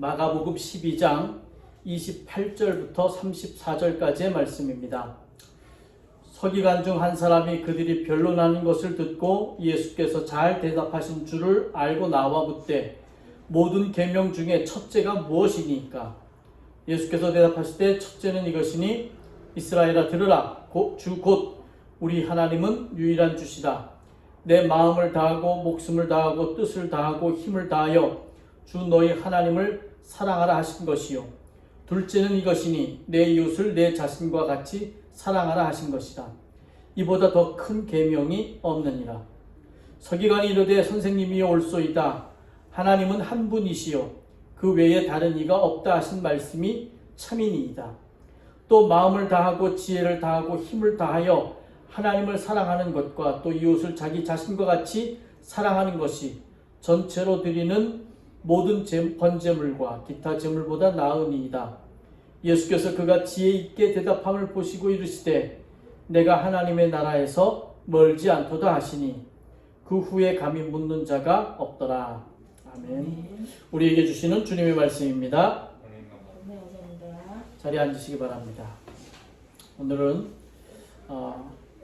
마가복음 12장 28절부터 34절까지의 말씀입니다. 서기관 중 한 사람이 그들이 변론하는 것을 듣고 예수께서 잘 대답하신 줄을 알고 나와 묻되 모든 계명 중에 첫째가 무엇이니까? 예수께서 대답하시되 첫째는 이것이니 이스라엘아 들으라. 주 곧 우리 하나님은 유일한 주시다. 내 마음을 다하고 목숨을 다하고 뜻을 다하고 힘을 다하여 주 너희 하나님을 사랑하라 하신 것이요. 둘째는 이것이니 내 이웃을 내 자신과 같이 사랑하라 하신 것이다. 이보다 더 큰 계명이 없느니라. 서기관이 이르되 선생님이여 옳소이다. 하나님은 한 분이시요 그 외에 다른 이가 없다 하신 말씀이 참이니이다. 또 마음을 다하고 지혜를 다하고 힘을 다하여 하나님을 사랑하는 것과 또 이웃을 자기 자신과 같이 사랑하는 것이 전체로 드리는 모든 번제물과 기타 제물보다 나으니이다. 예수께서 그가 지혜 있게 대답함을 보시고 이르시되 내가 하나님의 나라에서 멀지 않도다 하시니 그 후에 감히 묻는 자가 없더라. 아멘. 우리에게 주시는 주님의 말씀입니다. 자리에 앉으시기 바랍니다. 오늘은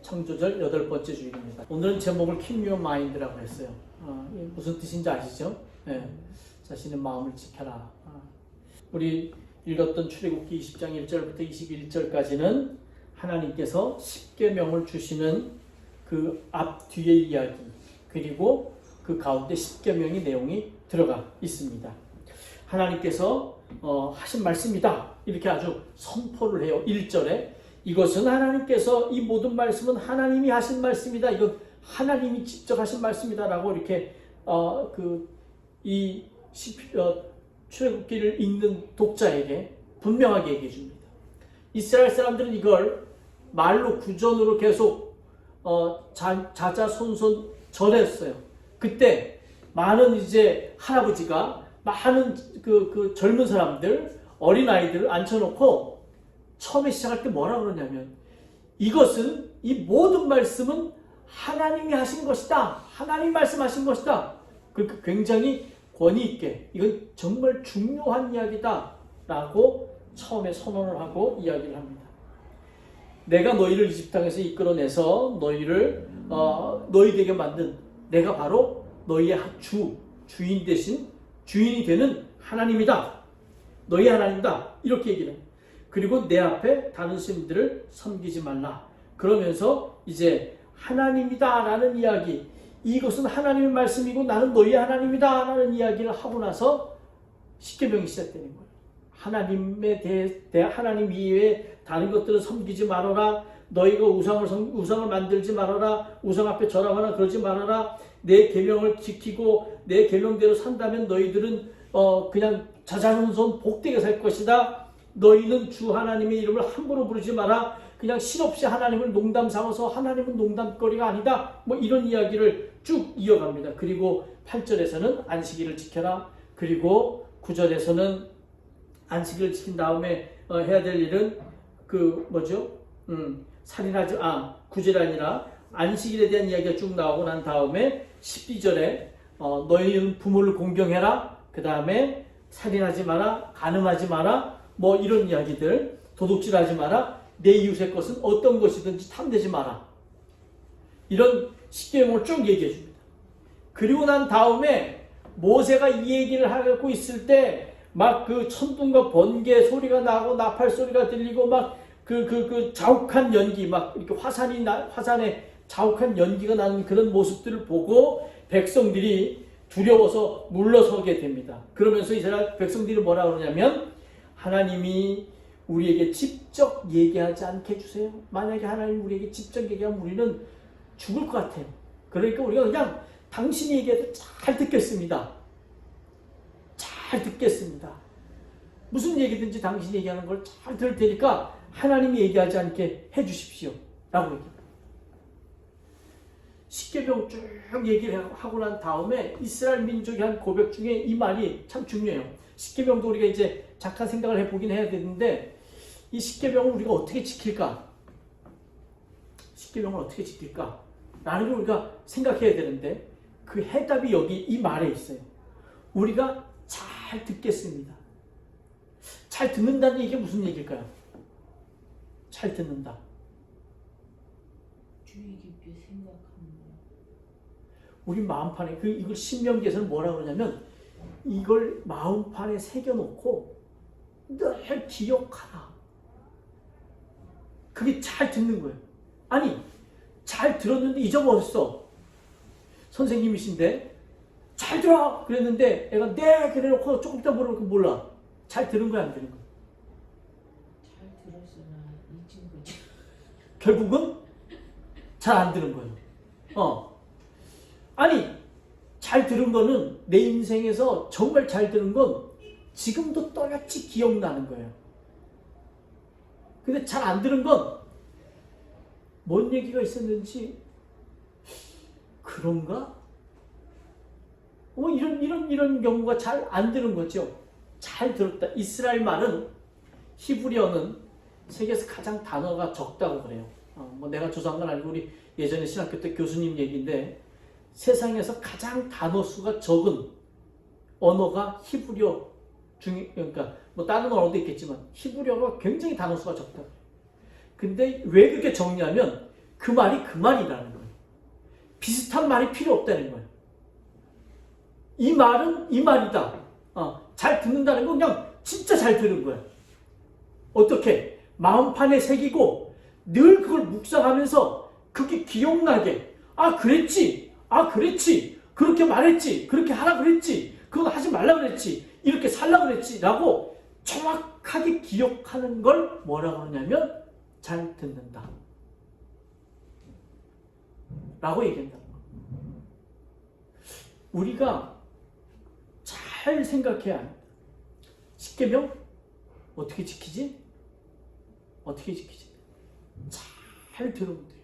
창조절 8번째 주일입니다. 오늘은 제목을 Keep Your Mind라고 했어요. 무슨 뜻인지 아시죠? 네. 자신의 마음을 지켜라. 우리 읽었던 출애굽기 20장 1절부터 21절까지는 하나님께서 10계명을 주시는 그 앞 뒤의 이야기, 그리고 그 가운데 10계명의 내용이 들어가 있습니다. 하나님께서 하신 말씀이다 이렇게 아주 선포를 해요. 1절에 이것은 하나님께서 이 모든 말씀은 하나님이 하신 말씀이다. 이건 하나님이 직접 하신 말씀이다 라고 이렇게 출애굽기를 읽는 독자에게 분명하게 얘기해 줍니다. 이스라엘 사람들은 이걸 말로 구전으로 계속 자자손손 전했어요. 그때 많은 이제 할아버지가 많은 그 젊은 사람들, 어린아이들을 앉혀놓고 처음에 시작할 때 뭐라 그러냐면 이것은 이 모든 말씀은 하나님이 하신 것이다. 하나님 말씀하신 것이다. 그러니까 굉장히 권위 있게 이건 정말 중요한 이야기다 라고 처음에 선언을 하고 이야기를 합니다. 내가 너희를 이집트 땅에서 이끌어내서 너희를 너희에게 만든 내가 바로 너희의 주인 대신 주인이 되는 하나님이다. 너희 하나님이다. 이렇게 얘기를 해요. 그리고 내 앞에 다른 신들을 섬기지 말라. 그러면서 이제 하나님이다 라는 이야기, 이것은 하나님의 말씀이고 나는 너희 하나님이다 라는 이야기를 하고 나서 십계명이 시작되는 거예요. 하나님에 대해 하나님 이외에 다른 것들을 섬기지 말아라. 너희가 우상을 만들지 말아라. 우상 앞에 절하거나 그러지 말아라. 내 계명을 지키고 내 계명대로 산다면 너희들은 그냥 자자손손 복되게 살 것이다. 너희는 주 하나님의 이름을 함부로 부르지 마라. 그냥 실없이 하나님을 농담 삼아서 하나님은 농담거리가 아니다. 뭐 이런 이야기를 쭉 이어갑니다. 그리고 8절에서는 안식일을 지켜라. 그리고 9절에서는 안식일을 지킨 다음에 해야 될 일은 살인하지 9절이 아니라 안식일에 대한 이야기가 쭉 나오고 난 다음에 12절에 너희는 부모를 공경해라. 그 다음에 살인하지 마라. 간음하지 마라. 뭐 이런 이야기들, 도둑질하지 마라. 내 이웃의 것은 어떤 것이든지 탐내지 마라. 이런 십계명을 쭉 얘기해 줍니다. 그리고 난 다음에 모세가 이 얘기를 하고 있을 때 막 그 천둥과 번개 소리가 나고 나팔 소리가 들리고 막 그 자욱한 연기, 막 이렇게 화산에 자욱한 연기가 나는 그런 모습들을 보고 백성들이 두려워서 물러서게 됩니다. 그러면서 이스라엘 백성들이 뭐라 그러냐면 하나님이 우리에게 직접 얘기하지 않게 해주세요. 만약에 하나님 우리에게 직접 얘기하면 우리는 죽을 것 같아요. 그러니까 우리가 그냥 당신이 얘기해도 잘 듣겠습니다. 잘 듣겠습니다. 무슨 얘기든지 당신이 얘기하는 걸 잘 들을 테니까 하나님이 얘기하지 않게 해주십시오. 라고 얘기합니다. 십계명 쭉 얘기를 하고 난 다음에 이스라엘 민족이 한 고백 중에 이 말이 참 중요해요. 십계명도 우리가 이제 잠깐 생각을 해보긴 해야 되는데 이 십계명을 우리가 어떻게 지킬까? 십계명을 어떻게 지킬까? 라는 걸 우리가 생각해야 되는데 그 해답이 여기 이 말에 있어요. 우리가 잘 듣겠습니다. 잘 듣는다는 얘기가 무슨 얘기일까요? 잘 듣는다. 주의 깊게 생각합니다. 우리 마음판에 이걸 신명기에서는 뭐라 그러냐면 이걸 마음판에 새겨놓고 늘 기억하라. 그게 잘 듣는 거예요. 아니 잘 들었는데 잊어버렸어. 선생님이신데 잘 들어 그랬는데 애가 네 그래놓고 조금 있다 모르고 몰라. 잘 들은 거야 안 들은 거야? 잘 들었으나 잊은 거죠. 결국은 잘 안 들은 거예요. 아니 잘 들은 거는 내 인생에서 정말 잘 들은 건 지금도 또렷이 기억나는 거예요. 근데 잘 안 들은 건 뭔 얘기가 있었는지 그런가? 이런 경우가 잘 안 들은 거죠. 잘 들었다. 이스라엘 말은 히브리어는 세계에서 가장 단어가 적다고 그래요. 뭐 내가 조사한 건 아니고 우리 예전에 신학교 때 교수님 얘기인데 세상에서 가장 단어 수가 적은 언어가 히브리어 중에 그러니까 뭐 다른 언어도 있겠지만 히브리어가 굉장히 단어 수가 적다. 근데 왜 그렇게 적냐면 그 말이 그 말이라는 거예요. 비슷한 말이 필요 없다는 거예요. 이 말은 이 말이다. 잘 듣는다는 건 그냥 진짜 잘 들은 거예요. 어떻게? 마음판에 새기고 늘 그걸 묵상하면서 그게 기억나게 그랬지. 그랬지. 그렇게 말했지. 그렇게 하라 그랬지. 그건 하지 말라 그랬지. 이렇게 살라 그랬지. 라고 정확하게 기억하는 걸 뭐라고 하냐면 잘 듣는다. 라고 얘기한다. 우리가 잘 생각해야 합니다. 십계명 어떻게 지키지? 어떻게 지키지? 잘 들으면 돼요.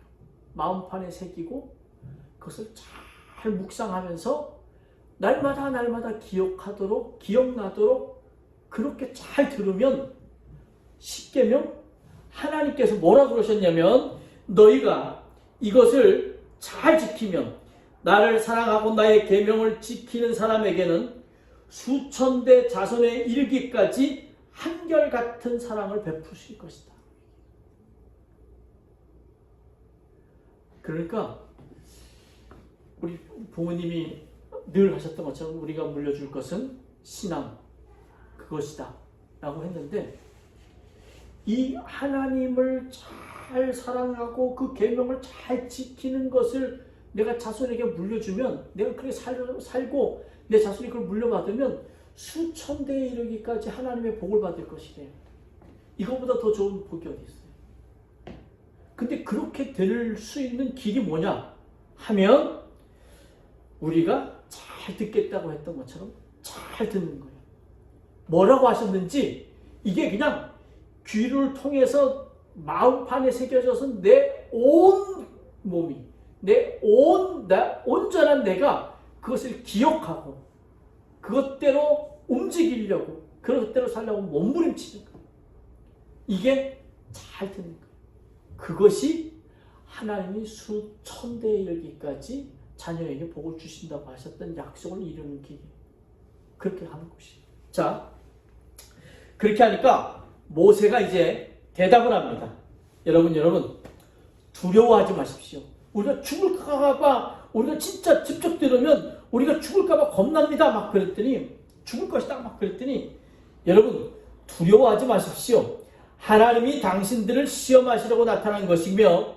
마음판에 새기고 그것을 잘 묵상하면서 날마다 기억하도록 기억나도록 그렇게 잘 들으면 십계명 하나님께서 뭐라 그러셨냐면 너희가 이것을 잘 지키면 나를 사랑하고 나의 계명을 지키는 사람에게는 수천 대 자손에 이르기까지 한결같은 사랑을 베푸실 것이다. 그러니까 우리 부모님이 늘 하셨던 것처럼 우리가 물려줄 것은 신앙 그것이다 라고 했는데 이 하나님을 잘 사랑하고 그 계명을 잘 지키는 것을 내가 자손에게 물려주면 내가 그렇게 살고 내 자손이 그걸 물려받으면 수천 대에 이르기까지 하나님의 복을 받을 것이래요. 이거보다 더 좋은 복이 어디 있어요? 근데 그렇게 될 수 있는 길이 뭐냐 하면 우리가 잘 듣겠다고 했던 것처럼 잘 듣는 거예요. 뭐라고 하셨는지 이게 그냥 귀를 통해서 마음판에 새겨져서 내 온 몸이 내 온전한 내가 그것을 기억하고 그것대로 움직이려고 그것대로 살려고 몸부림치는 거예요. 이게 잘 듣는 거예요. 그것이 하나님이 수천 대에 이르기까지 자녀에게 복을 주신다고 하셨던 약속을 이루는 길이 그렇게 하는 것이에요. 자, 그렇게 하니까 모세가 이제 대답을 합니다. 여러분 두려워하지 마십시오. 우리가 죽을까봐 우리가 진짜 직접 들으면 우리가 죽을까봐 겁납니다. 막 그랬더니 죽을 것이다 막 그랬더니 여러분 두려워하지 마십시오. 하나님이 당신들을 시험하시려고 나타난 것이며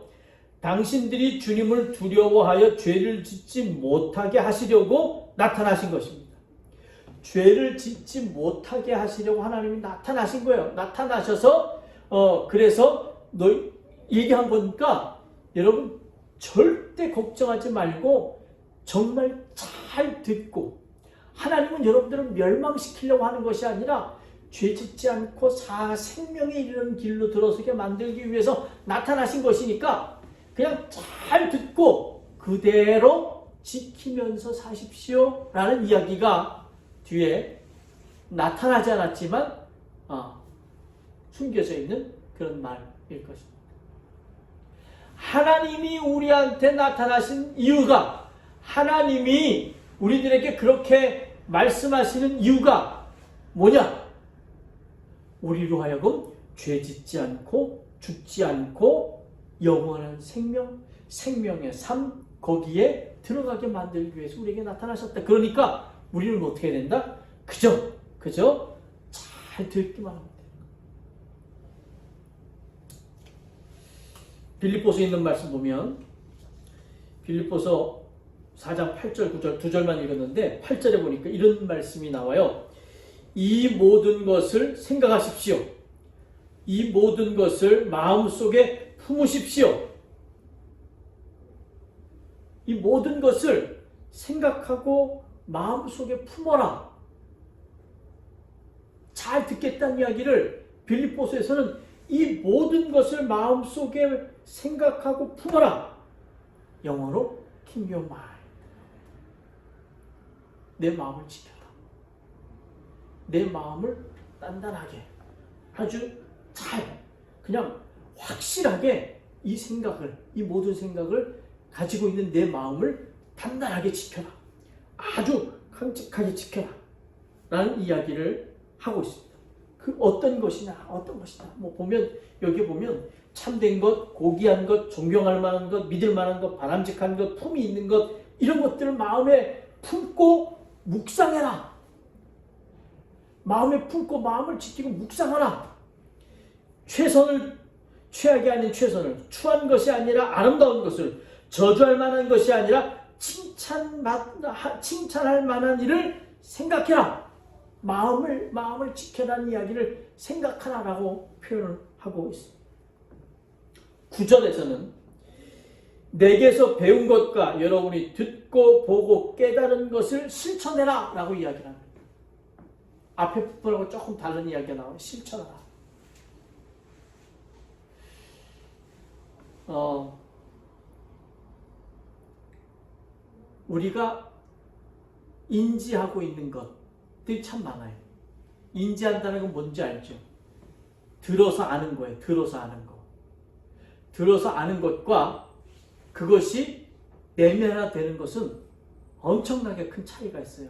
당신들이 주님을 두려워하여 죄를 짓지 못하게 하시려고 나타나신 것입니다. 죄를 짓지 못하게 하시려고 하나님이 나타나신 거예요. 나타나셔서 그래서 얘기한 거니까 여러분 절대 걱정하지 말고 정말 잘 듣고 하나님은 여러분들을 멸망시키려고 하는 것이 아니라 죄 짓지 않고 생명에 이르는 길로 들어서게 만들기 위해서 나타나신 것이니까 그냥 잘 듣고 그대로 지키면서 사십시오 라는 이야기가 뒤에 나타나지 않았지만 숨겨져 있는 그런 말일 것입니다. 하나님이 우리한테 나타나신 이유가 하나님이 우리들에게 그렇게 말씀하시는 이유가 뭐냐? 우리로 하여금 죄 짓지 않고 죽지 않고 영원한 생명, 생명의 삶 거기에 들어가게 만들기 위해서 우리에게 나타나셨다. 그러니까 우리는 어떻게 해야 된다? 그저 잘 듣기만 하면 돼. 빌립보서에 있는 말씀 보면 빌립보서 4장 8절 9절 두 절만 읽었는데 8절에 보니까 이런 말씀이 나와요. 이 모든 것을 생각하십시오. 이 모든 것을 마음속에 품으십시오. 이 모든 것을 생각하고 마음속에 품어라. 잘 듣겠다는 이야기를 빌립보서에서는 이 모든 것을 마음속에 생각하고 품어라. 영어로 keep your mind. 내 마음을 지켜라. 내 마음을 단단하게 아주 잘 그냥 확실하게 이 모든 생각을 가지고 있는 내 마음을 단단하게 지켜라. 아주 깜찍하게 지켜라. 라는 이야기를 하고 있습니다. 그 어떤 것이냐, 어떤 것이다. 여기 보면 참된 것, 고귀한 것, 존경할 만한 것, 믿을 만한 것, 바람직한 것, 품이 있는 것, 이런 것들을 마음에 품고 묵상해라. 마음에 품고 마음을 지키고 묵상하라. 최악이 아닌 최선을, 추한 것이 아니라 아름다운 것을, 저주할 만한 것이 아니라 칭찬할 만한 일을 생각해라. 마음을 지켜라는 이야기를 생각하라라고 표현을 하고 있습니다. 9절에서는 내게서 배운 것과 여러분이 듣고 보고 깨달은 것을 실천해라 라고 이야기를 합니다. 앞에 부분하고 조금 다른 이야기가 나와요. 실천하라. 우리가 인지하고 있는 것들이 참 많아요. 인지한다는 건 뭔지 알죠? 들어서 아는 거예요. 들어서 아는 거. 들어서 아는 것과 그것이 내면화되는 것은 엄청나게 큰 차이가 있어요.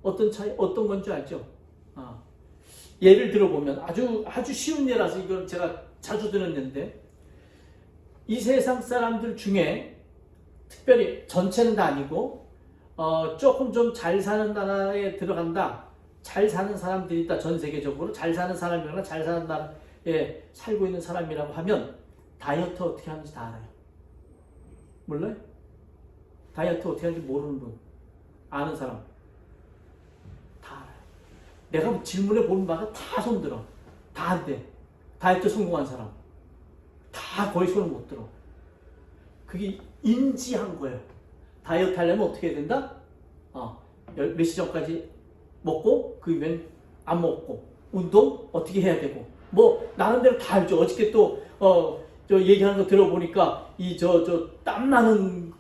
어떤 차이, 어떤 건지 알죠? 예를 들어보면 아주 쉬운 예라서 이걸 제가 자주 들었는데 이 세상 사람들 중에 특별히 전체는 다 아니고 조금 좀 잘 사는 나라에 들어간다. 잘 사는 사람들이 있다. 전 세계적으로 잘 사는 사람이거나 잘 사는 나라에 살고 있는 사람이라고 하면 다이어트 어떻게 하는지 다 알아요. 몰라요? 다이어트 어떻게 하는지 모르는 분, 아는 사람 다 알아요. 내가 질문해 보는 바가 다 손들어. 다 안 돼. 다이어트 성공한 사람 다 거의 손을 못 들어. 그게 인지한 거예요. 다이어트 하려면 어떻게 해야 된다? 몇 시 전까지 먹고 그 이후엔 안 먹고 운동 어떻게 해야 되고 나름대로 다 알죠. 어저께 또 얘기하는 거 들어보니까 땀나는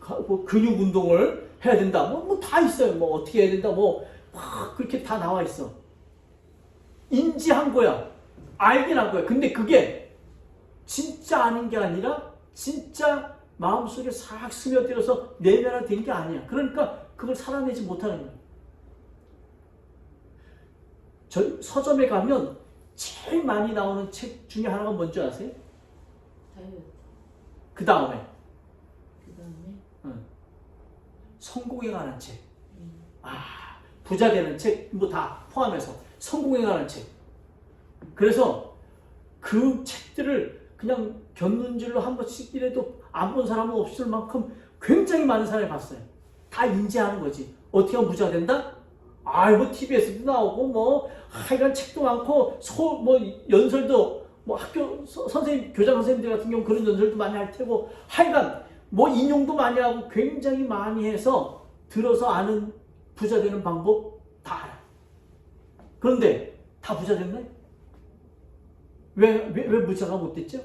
근육 운동을 해야 된다. 다 있어요. 어떻게 해야 된다. 그렇게 다 나와 있어. 인지한 거야. 알긴 한 거야. 근데 그게 진짜 아는 게 아니라 진짜 마음속에 싹 스며들어서 내면화된 게 아니야. 그러니까 그걸 살아내지 못하는 거야. 서점에 가면 제일 많이 나오는 책 중에 하나가 뭔지 아세요? 다이어트. 그 다음에 성공에 관한 책. 부자 되는 책 다 포함해서 성공에 관한 책. 그래서 그 책들을 그냥 견눈질로 한 번씩이라도 안 본 사람은 없을 만큼 굉장히 많은 사람이 봤어요. 다 인지하는 거지. 어떻게 하면 부자 된다? TV에서도 나오고 하여간 책도 많고 연설도 학교 선생님, 교장 선생님들 같은 경우 그런 연설도 많이 할 테고 하여간 인용도 많이 하고 굉장히 많이 해서 들어서 아는 부자 되는 방법 다 알아. 그런데 다 부자 됐나요? 왜 부자가 못 됐죠?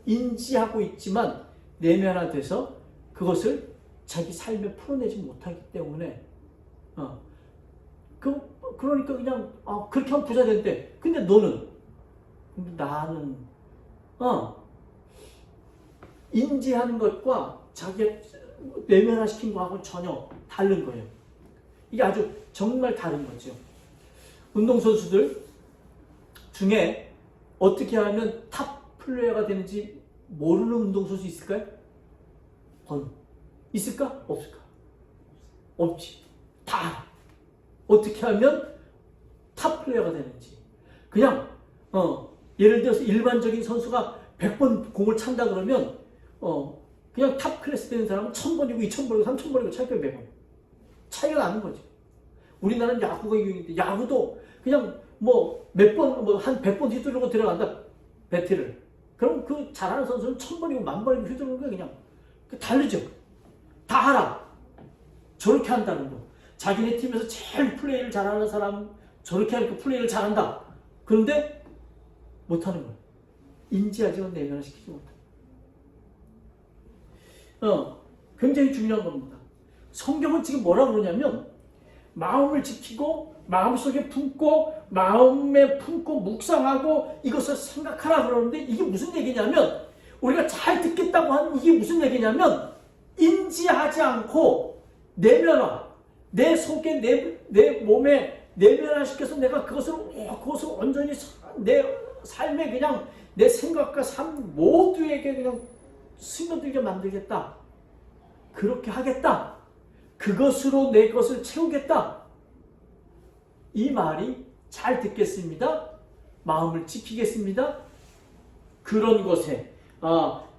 인지하고 있지만 내면화돼서 그것을 자기 삶에 풀어내지 못하기 때문에 그러니까 그냥 그렇게 하면 부자 된대. 근데 나는 인지하는 것과 자기가 내면화시킨 거하고 전혀 다른 거예요. 이게 아주 정말 다른 거죠. 운동선수들 중에 어떻게 하면 탑 플레이어가 되는지 모르는 운동선수 있을까요? 있을까? 없을까? 없지. 다 알아. 어떻게 하면 탑 플레이어가 되는지. 그냥 예를 들어서 일반적인 선수가 100번 공을 찬다 그러면 그냥 탑 클래스 되는 사람은 1000번이고 2000번이고 3000번이고 차이가 매번 차이가 나는 거죠. 우리나라는 야구가 유행인데 야구도 그냥 뭐 몇 번 뭐 한 100번 휘두르고 들어간다 배트를. 그럼 그 잘하는 선수는 1000번이고 10,000번이고 휘두르는 게 그냥 다르죠. 다 알아. 저렇게 한다는 거. 자기네 팀에서 제일 플레이를 잘하는 사람 저렇게 하니까 플레이를 잘한다. 그런데 못하는 거야. 인지하지만 내면화시키지 못한다. 굉장히 중요한 겁니다. 성경은 지금 뭐라 그러냐면 마음을 지키고 마음속에 품고 마음에 품고 묵상하고 이것을 생각하라 그러는데 이게 무슨 얘기냐면 우리가 잘 듣겠다고 하는 이게 무슨 얘기냐면 인지하지 않고 내면화 내 속에 내 몸에 내면화시켜서 내가 그것을 온전히 내 삶에 그냥 내 생각과 삶 모두에게 그냥 스며들게 만들겠다. 그렇게 하겠다. 그것으로 내 것을 채우겠다. 이 말이 잘 듣겠습니다. 마음을 지키겠습니다. 그런 것에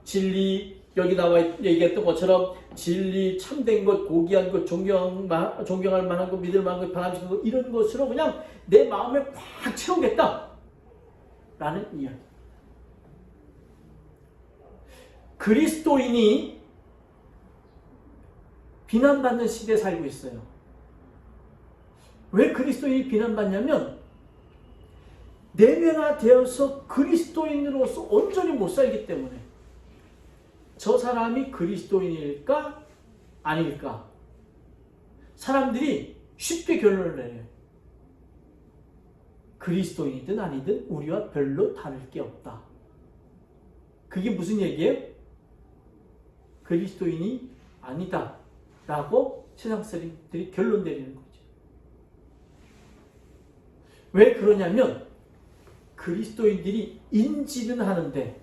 진리 여기 나와 얘기했던 것처럼 진리 참된 것 고귀한 것 존경할 만한 것 믿을 만한 것 바람직한 것 이런 것으로 그냥 내 마음에 꽉 채우겠다 라는 이야기. 그리스도인이 비난받는 시대에 살고 있어요. 왜 그리스도인이 비난받냐면 내면화되어서 그리스도인으로서 온전히 못 살기 때문에. 저 사람이 그리스도인일까? 아닐까? 사람들이 쉽게 결론을 내려요. 그리스도인이든 아니든 우리와 별로 다를 게 없다. 그게 무슨 얘기예요? 그리스도인이 아니다 라고 세상 사람들이 결론 내리는 거죠. 왜 그러냐면 그리스도인들이 인지는 하는데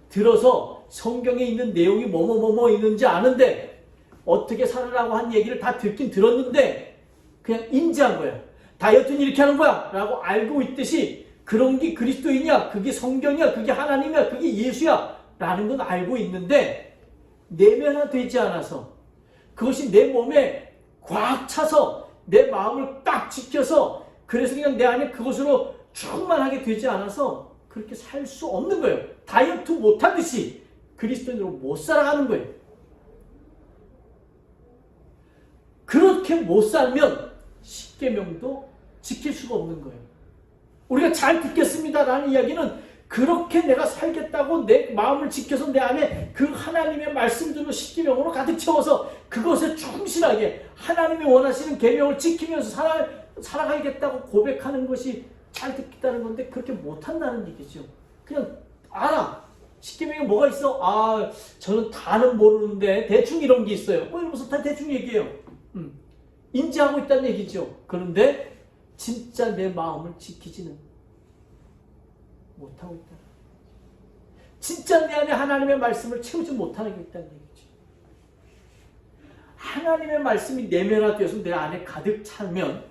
들어서 성경에 있는 내용이 뭐뭐 있는지 아는데 어떻게 살아라고 한 얘기를 다 듣긴 들었는데 그냥 인지한 거야. 다이어트는 이렇게 하는 거야 라고 알고 있듯이 그런 게 그리스도인이야, 그게 성경이야, 그게 하나님이야, 그게 예수야 라는 건 알고 있는데 내면화되지 않아서 그것이 내 몸에 꽉 차서 내 마음을 딱 지켜서 그래서 그냥 내 안에 그것으로 충만하게 되지 않아서 그렇게 살 수 없는 거예요. 다이어트 못하듯이 그리스도인으로 못 살아가는 거예요. 그렇게 못 살면 십계명도 지킬 수가 없는 거예요. 우리가 잘 듣겠습니다라는 이야기는 그렇게 내가 살겠다고 내 마음을 지켜서 내 안에 그 하나님의 말씀들로 십계명으로 가득 채워서 그것에 충실하게 하나님이 원하시는 계명을 지키면서 살아가겠다고 고백하는 것이 잘 듣겠다는 건데 그렇게 못한다는 얘기죠. 그냥 알아. 십계명에 뭐가 있어? 저는 다는 모르는데 대충 이런 게 있어요. 이러면서 다 대충 얘기해요. 인지하고 있다는 얘기죠. 그런데 진짜 내 마음을 지키지는 못하고 있다. 진짜 내 안에 하나님의 말씀을 채우지 못하고 있다는 얘기죠. 하나님의 말씀이 내면화되어서 내 안에 가득 차면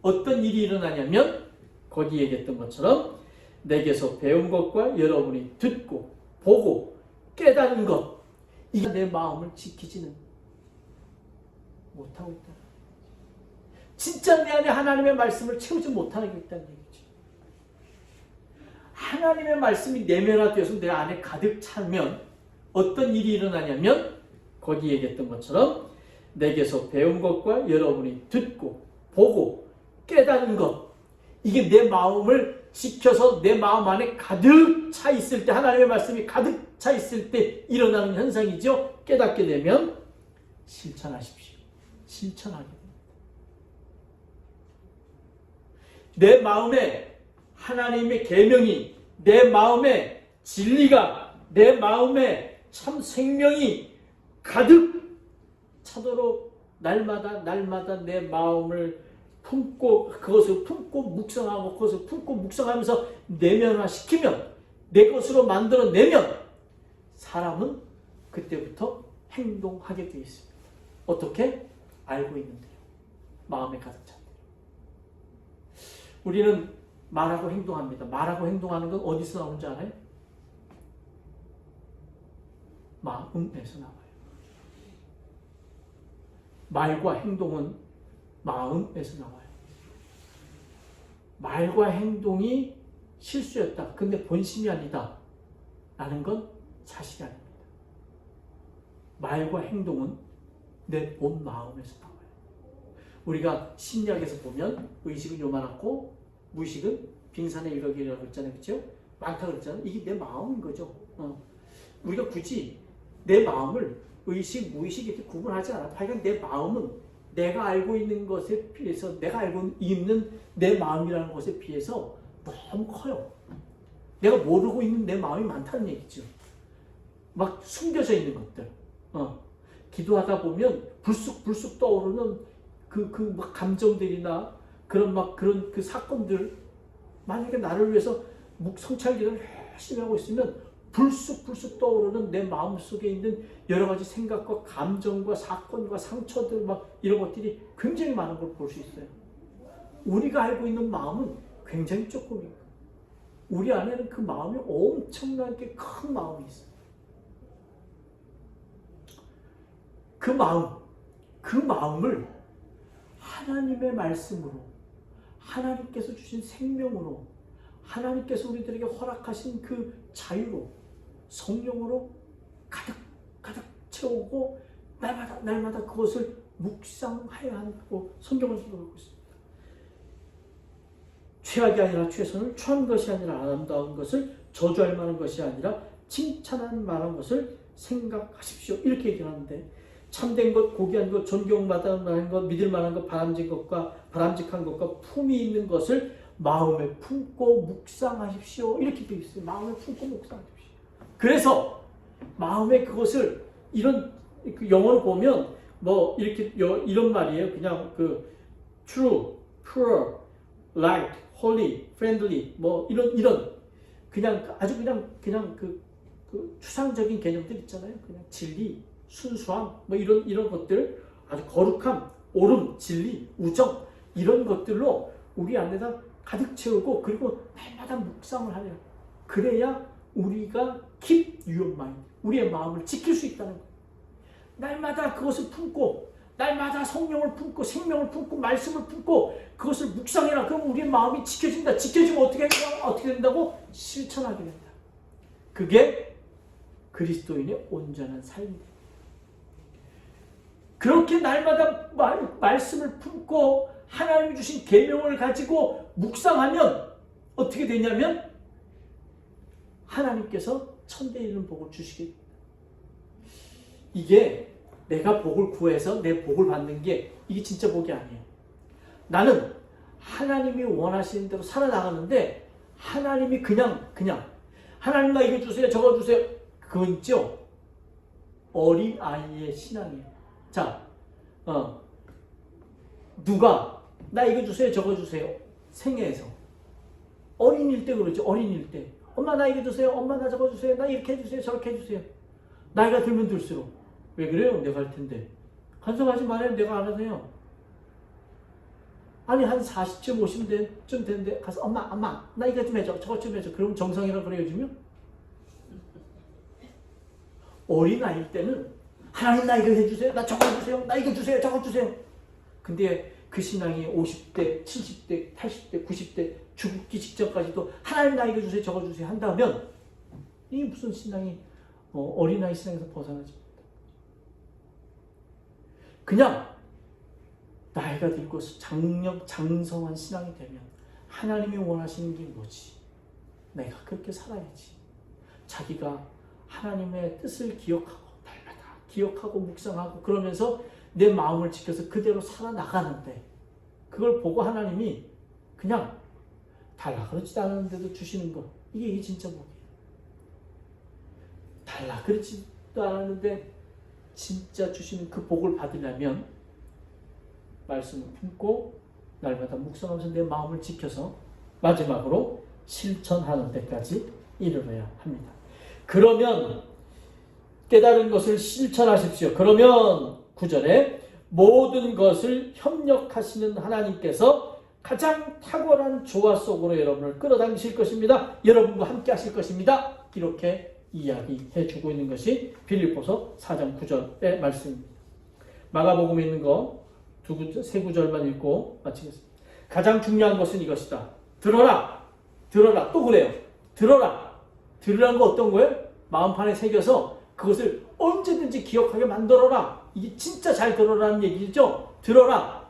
어떤 일이 일어나냐면 거기 얘기했던 것처럼 내게서 배운 것과 여러분이 듣고 보고 깨달은 것 이게 내 마음을 지키지는 못하고 있다. 진짜 내 안에 하나님의 말씀을 채우지 못하고 있다는 얘기죠. 하나님의 말씀이 내면화되어서 내 안에 가득 차면 어떤 일이 일어나냐면 거기 얘기했던 것처럼 내게서 배운 것과 여러분이 듣고 보고 깨달은 것 이게 내 마음을 지켜서 내 마음 안에 가득 차 있을 때 하나님의 말씀이 가득 차 있을 때 일어나는 현상이죠. 깨닫게 되면 실천하십시오. 실천하게 됩니다. 내 마음에 하나님의 계명이 내 마음에 진리가 내 마음에 참 생명이 가득 차도록 날마다 내 마음을 품고 그것을 품고 묵상하고 그것을 품고 묵상하면서 내면화시키면 내 것으로 만들어내면 사람은 그때부터 행동하게 되어 있습니다. 어떻게? 알고 있는데요. 마음에 가득 찬 대로. 우리는 말하고 행동합니다. 말하고 행동하는 건 어디서 나오는지 알아요? 마음에서 나와요. 말과 행동은 마음에서 나와요. 말과 행동이 실수였다. 근데 본심이 아니다. 라는 건 사실이 아닙니다. 말과 행동은 내 본 마음에서 나와요. 우리가 심리학에서 보면 의식은 요만하고 무의식은 빙산의 일각이라고 했잖아요. 그렇죠? 많다고 그랬잖아요. 이게 내 마음인 거죠. 우리가 굳이 내 마음을 의식, 무의식 이렇게 구분하지 않아. 하여간 내 마음은 내가 알고 있는 것에 비해서 내가 알고 있는 내 마음이라는 것에 비해서 너무 커요. 내가 모르고 있는 내 마음이 많다는 얘기죠. 막 숨겨져 있는 것들. 기도하다 보면 불쑥불쑥 떠오르는 그 막 감정들이나 그런 그 사건들, 만약에 나를 위해서 성찰기도를 열심히 하고 있으면 불쑥불쑥 떠오르는 내 마음속에 있는 여러 가지 생각과 감정과 사건과 상처들 막 이런 것들이 굉장히 많은 걸 볼 수 있어요. 우리가 알고 있는 마음은 굉장히 조금이에요. 우리 안에는 그 마음이 엄청나게 큰 마음이 있어요. 그 마음을 하나님의 말씀으로, 하나님께서 주신 생명으로, 하나님께서 우리들에게 허락하신 그 자유로, 성령으로 가득 채우고 날마다 그것을 묵상해야 한다고 성경은 기록하고 있습니다. 최악이 아니라 최선을 취한 것이 아니라 아름다운 것을 저주할 만한 것이 아니라 칭찬할 만한 것을 생각하십시오. 이렇게 얘기하는데, 참된 것, 고귀한 것, 존경받을 만한 것, 믿을 만한 것, 바람직한 것과 품이 있는 것을 마음에 품고 묵상하십시오. 이렇게 되어 있어요. 마음에 품고 묵상하십시오. 그래서 마음에 그것을 이런 그 영어를 보면 뭐 이렇게 이런 말이에요. 그냥 그 true, pure, light, holy, friendly 뭐 이런 그냥 아주 그냥 그 추상적인 개념들 있잖아요. 그냥 진리, 순수함 뭐 이런 것들, 아주 거룩함, 옳음, 진리, 우정 이런 것들로 우리 안에다 가득 채우고 그리고 날마다 묵상을 하려. 그래야 우리가 keep your mind, 우리의 마음을 지킬 수 있다는 거예요. 날마다 그것을 품고, 날마다 성령을 품고, 생명을 품고, 말씀을 품고 그것을 묵상해라. 그럼 우리의 마음이 지켜진다. 지켜지면 어떻게 된다고? 실천하게 된다. 그게 그리스도인의 온전한 삶입니다. 그렇게 날마다 말씀을 품고 하나님이 주신 계명을 가지고 묵상하면 어떻게 되냐면 하나님께서 천대 이르는 복을 주시게 됩니다. 이게 내가 복을 구해서 내 복을 받는 게 이게 진짜 복이 아니에요. 나는 하나님이 원하시는 대로 살아나가는데 하나님이 그냥 하나님 나 이거 주세요 저거 주세요 그건 있죠. 어린 아이의 신앙이에요. 자, 누가 나 이거 주세요 저거 주세요 생애에서 어린일 때 그러죠. 어린일 때 엄마 나 이거 주세요 엄마 나 저거 주세요 나 이렇게 해주세요 저렇게 해주세요. 나이가 들면 들수록 왜 그래요? 내가 할 텐데. 간섭하지 말아요. 내가 알아서 해요. 아니 한 40쯤 50쯤 되는데 가서 엄마 나 이거 좀 해줘 저거 좀 해줘. 그럼 정상이라고 그래요 요즘요? 어린아이일 때는 하나님 나 이거 해주세요 나 저거 해주세요 나 이거 주세요 저거 주세요. 근데 그 신앙이 50대 70대 80대 90대 죽기 직전까지도 하나님 나 이거 주세요 저거 주세요 한다면 이게 무슨 신앙이 어린아이 신앙에서 벗어나지 못합니다. 그냥 나이가 들고 장성한 신앙이 되면 하나님이 원하시는 게 뭐지? 내가 그렇게 살아야지. 자기가 하나님의 뜻을 기억하고 날마다 기억하고 묵상하고 그러면서 내 마음을 지켜서 그대로 살아나가는데 그걸 보고 하나님이 그냥 달라 그렇지도 않았는데도 주시는 것, 이게 진짜 복이에요. 달라 그렇지도 않았는데 진짜 주시는 그 복을 받으려면 말씀을 품고 날마다 묵상하면서 내 마음을 지켜서 마지막으로 실천하는 데까지 이르러야 합니다. 그러면 깨달은 것을 실천하십시오. 그러면 9절에 모든 것을 협력하시는 하나님께서 가장 탁월한 조화 속으로 여러분을 끌어당기실 것입니다. 여러분과 함께 하실 것입니다. 이렇게 이야기해 주고 있는 것이 빌립보서 4장 9절의 말씀입니다. 마가복음에 있는 거 세 구절만 읽고 마치겠습니다. 가장 중요한 것은 이것이다. 들어라. 들어라. 또 그래요. 들어라. 들으라는 거 어떤 거예요? 마음판에 새겨서 그것을 언제든지 기억하게 만들어라. 이게 진짜 잘 들어라는 얘기죠. 들어라.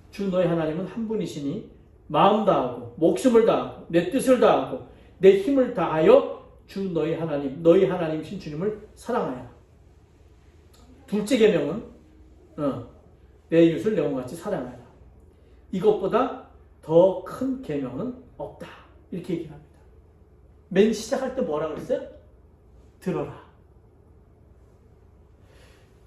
주 너희 하나님은 한 분이시니 마음 다하고 목숨을 다하고 내 뜻을 다하고 내 힘을 다하여 주 너희 하나님이신 주님을 사랑하여라. 둘째 계명은 내 이웃을 내 몸같이 사랑하여라. 이것보다 더 큰 계명은 없다. 이렇게 얘기를 합니다. 맨 시작할 때 뭐라 그랬어요? 들어라.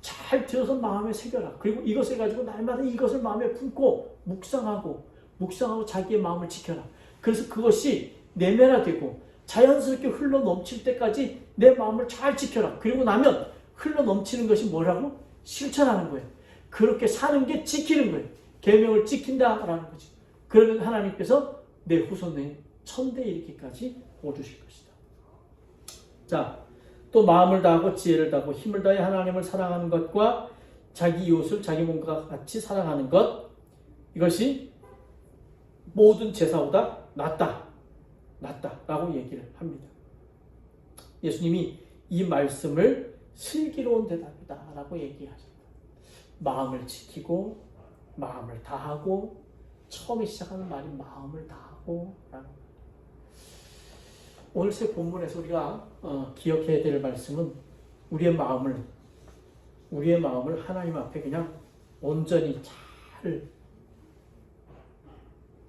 잘 들어서 마음에 새겨라. 그리고 이것을 가지고 날마다 이것을 마음에 품고 묵상하고 자기의 마음을 지켜라. 그래서 그것이 내면화되고 자연스럽게 흘러 넘칠 때까지 내 마음을 잘 지켜라. 그리고 나면 흘러 넘치는 것이 뭐라고? 실천하는 거예요. 그렇게 사는 게 지키는 거예요. 계명을 지킨다라는 거죠. 그러면 하나님께서 내 후손에 천대 이르기까지 보여주실 것이다. 자, 또 마음을 다하고 지혜를 다하고 힘을 다해 하나님을 사랑하는 것과 자기 이웃을 자기 몸과 같이 사랑하는 것, 이것이 모든 제사보다 낫다라고 얘기를 합니다. 예수님이 이 말씀을 슬기로운 대답이다라고 얘기하십니다. 마음을 지키고 마음을 다하고, 처음에 시작하는 말이 마음을 다하고 라는 거예요. 오늘 새 본문에서 우리가 기억해야 될 말씀은 우리의 마음을 하나님 앞에 그냥 온전히 잘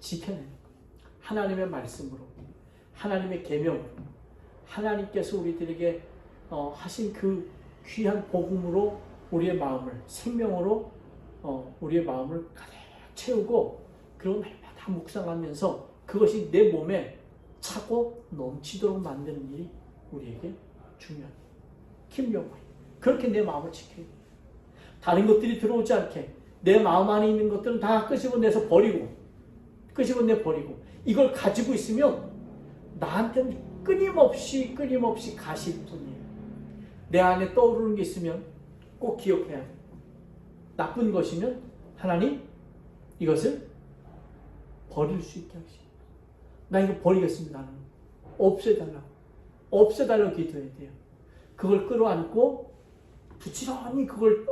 지켜내는 거예요. 하나님의 말씀으로, 하나님의 계명으로, 하나님께서 우리들에게 하신 그 귀한 복음으로 우리의 마음을, 생명으로 우리의 마음을 가득 채우고, 그런 날마다 묵상하면서 그것이 내 몸에 차고 넘치도록 만드는 일이 우리에게 중요해요. 김용호이. 그렇게 내 마음을 지켜야 돼요. 다른 것들이 들어오지 않게 내 마음 안에 있는 것들은 다 끄집어내서 버리고, 이걸 가지고 있으면 나한테는 끊임없이 가실 뿐이에요. 내 안에 떠오르는 게 있으면 꼭 기억해야 돼요. 나쁜 것이면 하나님 이것을 버릴 수 있게 하시고, 나 이거 버리겠습니다. 나는 없애달라고 기도해야 돼요. 그걸 끌어안고 부지런히 그걸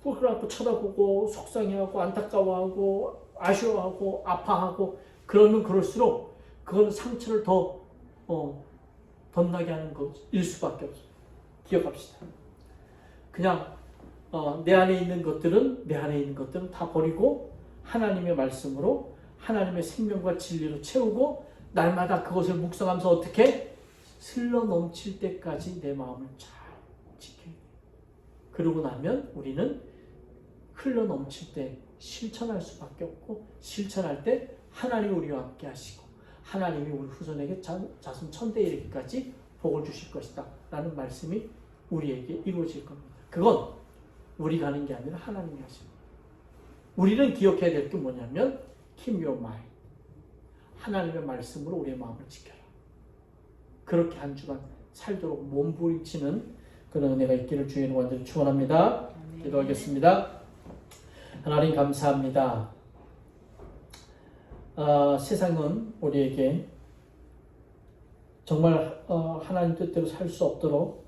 끌어안고 쳐다보고 속상해하고 안타까워하고 아쉬워하고 아파하고, 그러면 그럴수록 그건 상처를 더 덧나게 하는 것일 수밖에 없어요. 기억합시다. 그냥 내 안에 있는 것들은 다 버리고 하나님의 말씀으로, 하나님의 생명과 진리로 채우고, 날마다 그것을 묵상하면서 어떻게 흘러 넘칠 때까지 내 마음을 잘 지켜야 돼요. 그러고 나면 우리는 흘러 넘칠 때 실천할 수밖에 없고, 실천할 때 하나님이 우리와 함께 하시고 하나님이 우리 후손에게 자손 천대에 이르기까지 복을 주실 것이다 라는 말씀이 우리에게 이루어질 겁니다. 그건 우리가 하는 게 아니라 하나님이 하십니다. 우리는 기억해야 될 게 뭐냐면 Keep your mind. 하나님의 말씀으로 우리의 마음을 지켜라. 그렇게 한 주간 살도록 몸부림치는 그런 은혜가 있기를 주의 이름으로 간절히 축원합니다. 기도하겠습니다. 하나님 감사합니다. 세상은 우리에게 정말 하나님 뜻대로 살 수 없도록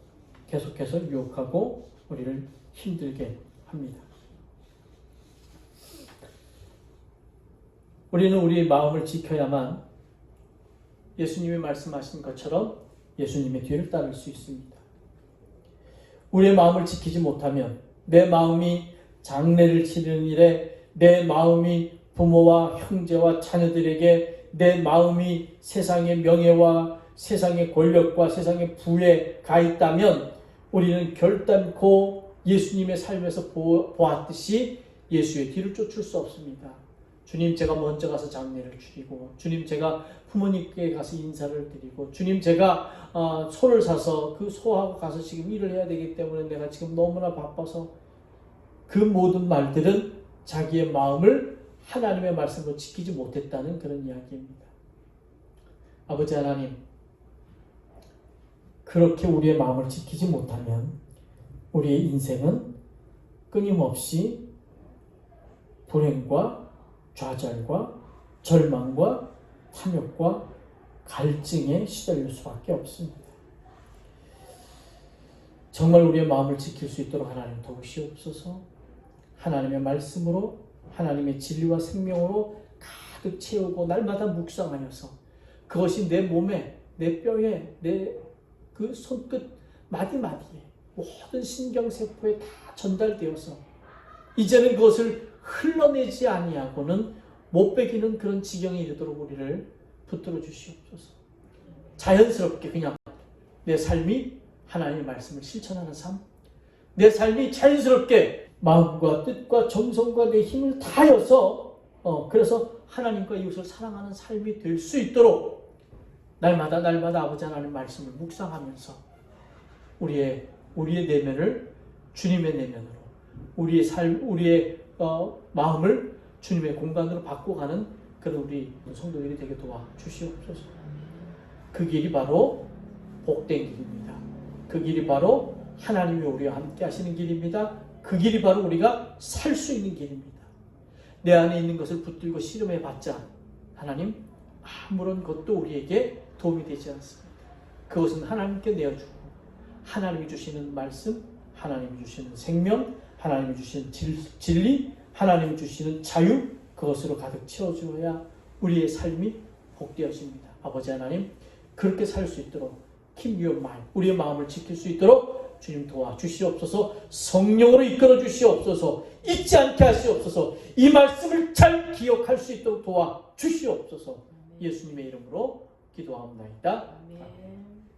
계속해서 유혹하고 우리를 힘들게 합니다. 우리는 우리의 마음을 지켜야만 예수님이 말씀하신 것처럼 예수님의 뒤를 따를 수 있습니다. 우리의 마음을 지키지 못하면 내 마음이 장례를 치르는 일에, 내 마음이 부모와 형제와 자녀들에게, 내 마음이 세상의 명예와 세상의 권력과 세상의 부에 가 있다면 우리는 결단코 예수님의 삶에서 보았듯이 예수의 뒤를 쫓을 수 없습니다. 주님 제가 먼저 가서 장례를 드리고 주님 제가 부모님께 가서 인사를 드리고 주님 제가 소를 사서 그 소하고 가서 지금 일을 해야 되기 때문에 내가 지금 너무나 바빠서 그 모든 말들은 자기의 마음을 하나님의 말씀으로 지키지 못했다는 그런 이야기입니다. 아버지 하나님, 그렇게 우리의 마음을 지키지 못하면 우리의 인생은 끊임없이 불행과 좌절과 절망과 탐욕과 갈증에 시달릴 수밖에 없습니다. 정말 우리의 마음을 지킬 수 있도록 하나님 도우시옵소서. 하나님의 말씀으로 하나님의 진리와 생명으로 가득 채우고 날마다 묵상하여서 그것이 내 몸에 내 뼈에 내 그 손끝 마디마디에 모든 신경세포에 다 전달되어서 이제는 그것을 흘러내지 아니하고는 못 베기는 그런 지경에 이르도록 우리를 붙들어 주시옵소서. 자연스럽게 그냥 내 삶이 하나님의 말씀을 실천하는 삶, 내 삶이 자연스럽게 마음과 뜻과 정성과 내 힘을 다하여서 그래서 하나님과 이웃을 사랑하는 삶이 될 수 있도록 날마다 아버지 하나님 말씀을 묵상하면서 우리의 내면을 주님의 내면으로 우리의 삶, 우리의 마음을 주님의 공간으로 바꿔가는 그런 우리 성도들이 되게 도와주시옵소서. 그 길이 바로 복된 길입니다. 그 길이 바로 하나님이 우리와 함께 하시는 길입니다. 그 길이 바로 우리가 살 수 있는 길입니다. 내 안에 있는 것을 붙들고 씨름해 봤자 하나님 아무런 것도 우리에게 도움이 되지 않습니다. 그것은 하나님께 내어주고 하나님이 주시는 말씀, 하나님이 주시는 생명, 하나님이 주시는 진리, 하나님이 주시는 자유, 그것으로 가득 채워주어야 우리의 삶이 복되어집니다. 아버지 하나님, 그렇게 살 수 있도록 keep your mind, 우리의 마음을 지킬 수 있도록 주님 도와주시옵소서. 성령으로 이끌어 주시옵소서. 잊지 않게 하시옵소서. 이 말씀을 잘 기억할 수 있도록 도와주시옵소서. 예수님의 이름으로 기도하옵나이다. 아멘.